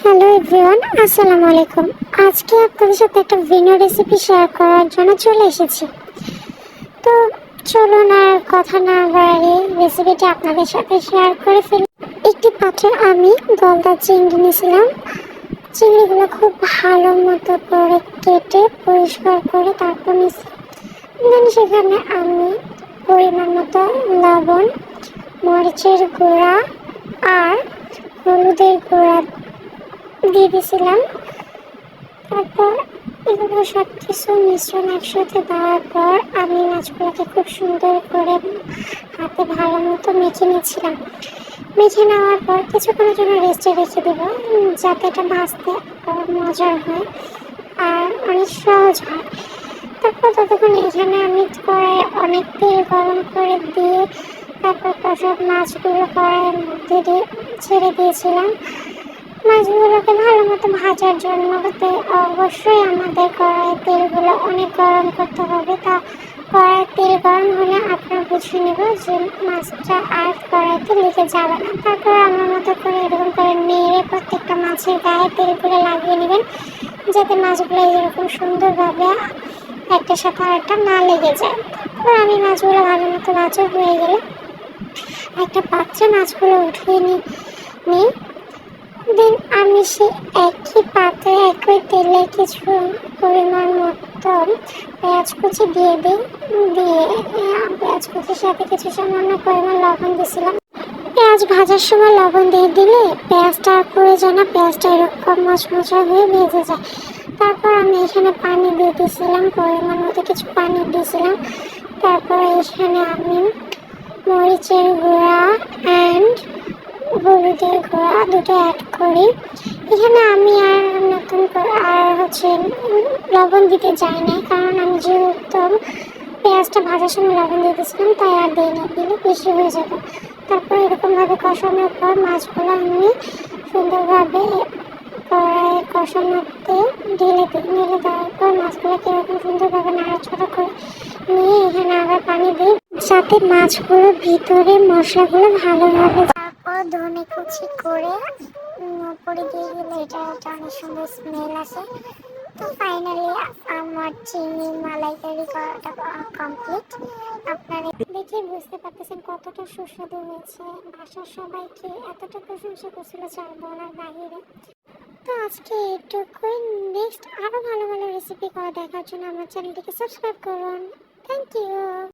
Hello everyone, আসসালামু আলাইকুম। আজকে আপনাদের সাথে একটা ভিন্ন রেসিপি শেয়ার করার জন্য চলে এসেছি। তো চলুন আর কথা না বাড়িয়ে রেসিপিটি আপনাদের সাথে শেয়ার করে ফেলি। একটি পাত্রে আমি গলদা চিংড়ি নিয়েছিলাম। চিংড়িগুলো খুব ভালো মতো করে কেটে পরিষ্কার করে তারপর নিয়েছিলাম। সেখানে আমি পরিমাণ মতো লবণ, মরিচের গুঁড়া আর হলুদের গুঁড়া দিয়ে দিয়েছিলাম। তারপর এগুলো সব কিছু মিশ্রণ একসাথে দেওয়ার পর আমি মাছগুলোকে খুব সুন্দর করে হাতে ভালো মতো মেখে নিয়েছিলাম। মেখে নেওয়ার পর কিছুক্ষণের জন্য রেস্টে রেখে দেবো, যাতে এটা ভাজতে মজার হয় আর অনেক সহজ হয়। তারপর ততক্ষণ এখানে আমি কড়াইয়ে অনেক তেল গরম করে দিয়ে তারপর সব মাছগুলো কড়াইয়ের মধ্যে দিয়ে ছেড়ে দিয়েছিলাম। মাছগুলোকে ভালো মতো ভাজার জন্য অবশ্যই আমাদের কড়াইয়ের তেলগুলো অনেক গরম করতে হবে। তা কড়াইয়ের তেল গরম হলে আপনার বুঝে নেব যে মাছটা আর কড়াইতে লেগে যাবে না। তারপর আমার মতো করে এরকম করে নেড়ে প্রত্যেকটা মাছের গায়ে তেলগুলো লাগিয়ে নেবেন, যাতে মাছগুলো এরকম সুন্দরভাবে একটার সাথে আরেকটা না লেগে যায়। তারপর আমি মাছগুলো ভালো মতো ভাজা হয়ে গেলে একটা পাত্রে মাছগুলো উঠিয়ে নিই। দেন আমি সেই একই পাত্রে একই তেলে কিছু পরিমাণ মতো পেঁয়াজ কুচি দিয়ে দিই। দিয়ে পেঁয়াজ কুচির সাথে কিছু সামান্য পরিমাণ লবণ দিয়েছিলাম। পেঁয়াজ ভাজার সময় লবণ দিয়ে দিলে পেঁয়াজটা আর পুড়ে যায় না, পেঁয়াজটা এরকম মচমচা হয়ে ভেজে যায়। তারপর আমি এখানে পানি দিয়ে দিয়েছিলাম, পরিমাণ মতো কিছু পানি দিয়েছিলাম। তারপর এখানে আমি মরিচের গুঁড়া অ্যান্ড হলুদের গুঁড়া দুটো অ্যাড করি। এখানে আমি আর নতুন করে লবণ দিতে যাই না, কারণ আমি যেহেতু পেঁয়াজটা ভাজার সময় লবণ দিতেছিলাম, তাই আর দিই না, দিলে বেশি হয়ে যাবে। তারপর এরকমভাবে কষানোর পর মাছগুলো আমি সুন্দরভাবে কড়াইয়ে কষানোতে ঢেলে দেওয়ার পর মাছগুলোকে এরকম সুন্দরভাবে নাড়াচাড়া করে নিয়ে এখানে আবার পানি দিই, যাতে মাছগুলো ভিতরে মশলাগুলো ভালোভাবে। তারপর ধনে কুচি করে উপরে দিয়ে দিলে এটা অনেক সুন্দর স্মেল আসে। তো ফাইনালি আমার চিংড়ি মালাইকারি করাটা কমপ্লিট। আপনারা দেখে বুঝতে পারতেছেন কতটা সুস্বাদু হয়েছে। বাসার সবাইকে এতটা প্রশংসা করছিল চার বলার বাহিরে। তো আজকে এটুকুই। নেক্সট আরও ভালো ভালো রেসিপি করা দেখার জন্য আমার চ্যানেলটিকে সাবস্ক্রাইব করুন। Thank you.